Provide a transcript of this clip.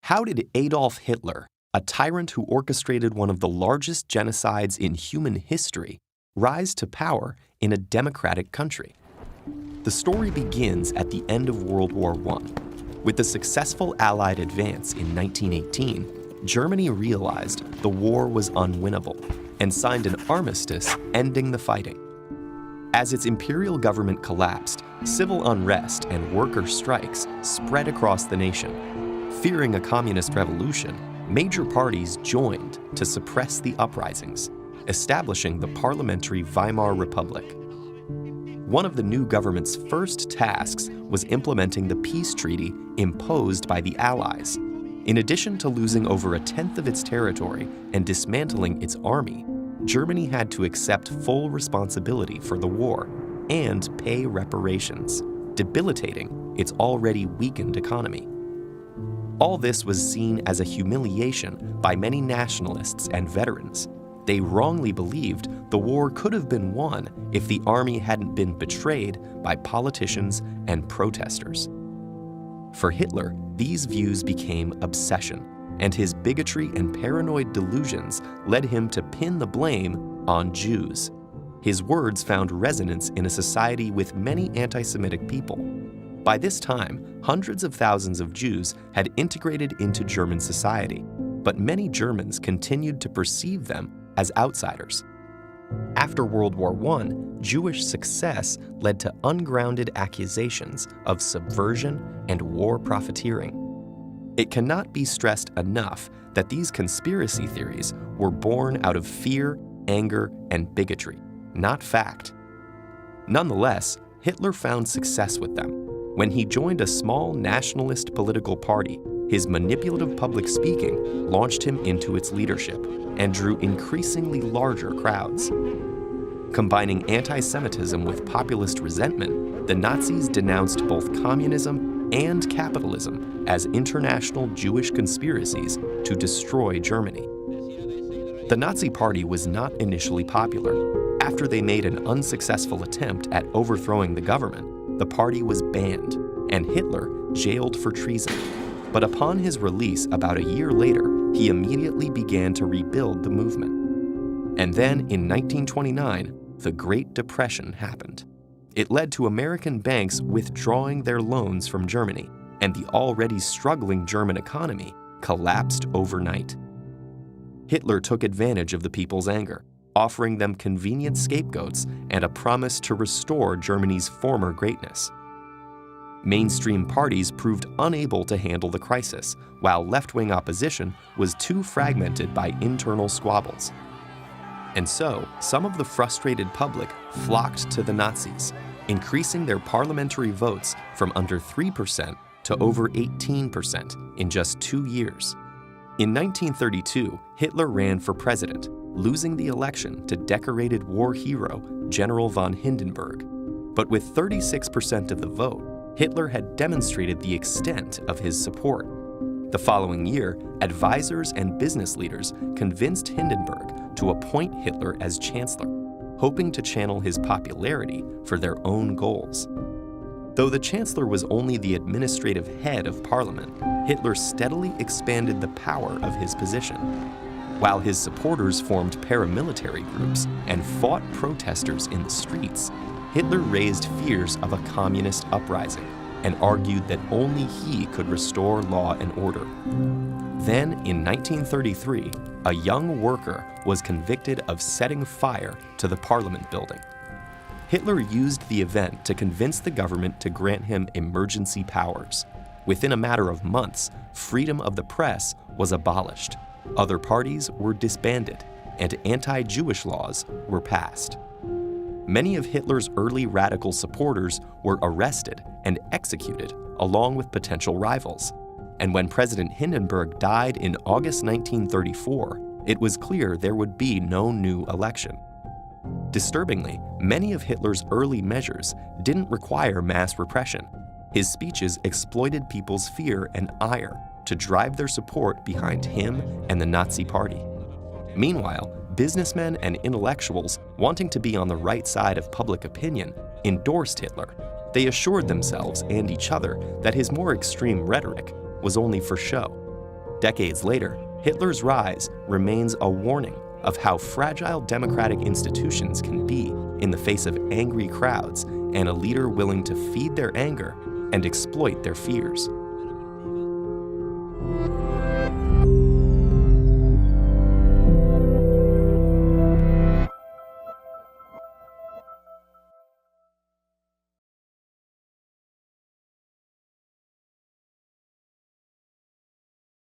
How did Adolf Hitler, a tyrant who orchestrated one of the largest genocides in human history, rise to power in a democratic country? The story begins at the end of World War I. With the successful Allied advance in 1918, Germany realized the war was unwinnable and signed an armistice ending the fighting. As its imperial government collapsed, civil unrest and worker strikes spread across the nation. Fearing a communist revolution, major parties joined to suppress the uprisings, establishing the parliamentary Weimar Republic. One of the new government's first tasks was implementing the peace treaty imposed by the Allies. In addition to losing over a tenth of its territory and dismantling its army, Germany had to accept full responsibility for the war and pay reparations, debilitating its already weakened economy. All this was seen as a humiliation by many nationalists and veterans. They wrongly believed the war could have been won if the army hadn't been betrayed by politicians and protesters. For Hitler, these views became obsession, and his bigotry and paranoid delusions led him to pin the blame on Jews. His words found resonance in a society with many anti-Semitic people. By this time, hundreds of thousands of Jews had integrated into German society, but many Germans continued to perceive them as outsiders. After World War I, Jewish success led to ungrounded accusations of subversion and war profiteering. It cannot be stressed enough that these conspiracy theories were born out of fear, anger, and bigotry, not fact. Nonetheless, Hitler found success with them. When he joined a small nationalist political party, his manipulative public speaking launched him into its leadership and drew increasingly larger crowds. Combining anti-Semitism with populist resentment, the Nazis denounced both communism and capitalism as international Jewish conspiracies to destroy Germany. The Nazi Party was not initially popular. After they made an unsuccessful attempt at overthrowing the government, the party was banned, and Hitler jailed for treason. But upon his release about a year later, he immediately began to rebuild the movement. And then, in 1929, the Great Depression happened. It led to American banks withdrawing their loans from Germany, and the already struggling German economy collapsed overnight. Hitler took advantage of the people's anger, offering them convenient scapegoats and a promise to restore Germany's former greatness. Mainstream parties proved unable to handle the crisis, while left-wing opposition was too fragmented by internal squabbles. And so, some of the frustrated public flocked to the Nazis, increasing their parliamentary votes from under 3% to over 18% in just 2 years. In 1932, Hitler ran for president, losing the election to decorated war hero General von Hindenburg. But with 36% of the vote, Hitler had demonstrated the extent of his support. The following year, advisors and business leaders convinced Hindenburg to appoint Hitler as chancellor, hoping to channel his popularity for their own goals. Though the chancellor was only the administrative head of parliament, Hitler steadily expanded the power of his position. While his supporters formed paramilitary groups and fought protesters in the streets, Hitler raised fears of a communist uprising and argued that only he could restore law and order. Then, in 1933, a young worker was convicted of setting fire to the Parliament building. Hitler used the event to convince the government to grant him emergency powers. Within a matter of months, freedom of the press was abolished. Other parties were disbanded, and anti-Jewish laws were passed. Many of Hitler's early radical supporters were arrested and executed, along with potential rivals. And when President Hindenburg died in August 1934, it was clear there would be no new election. Disturbingly, many of Hitler's early measures didn't require mass repression. His speeches exploited people's fear and ire to drive their support behind him and the Nazi Party. Meanwhile, businessmen and intellectuals wanting to be on the right side of public opinion endorsed Hitler. They assured themselves and each other that his more extreme rhetoric was only for show. Decades later, Hitler's rise remains a warning of how fragile democratic institutions can be in the face of angry crowds and a leader willing to feed their anger and exploit their fears.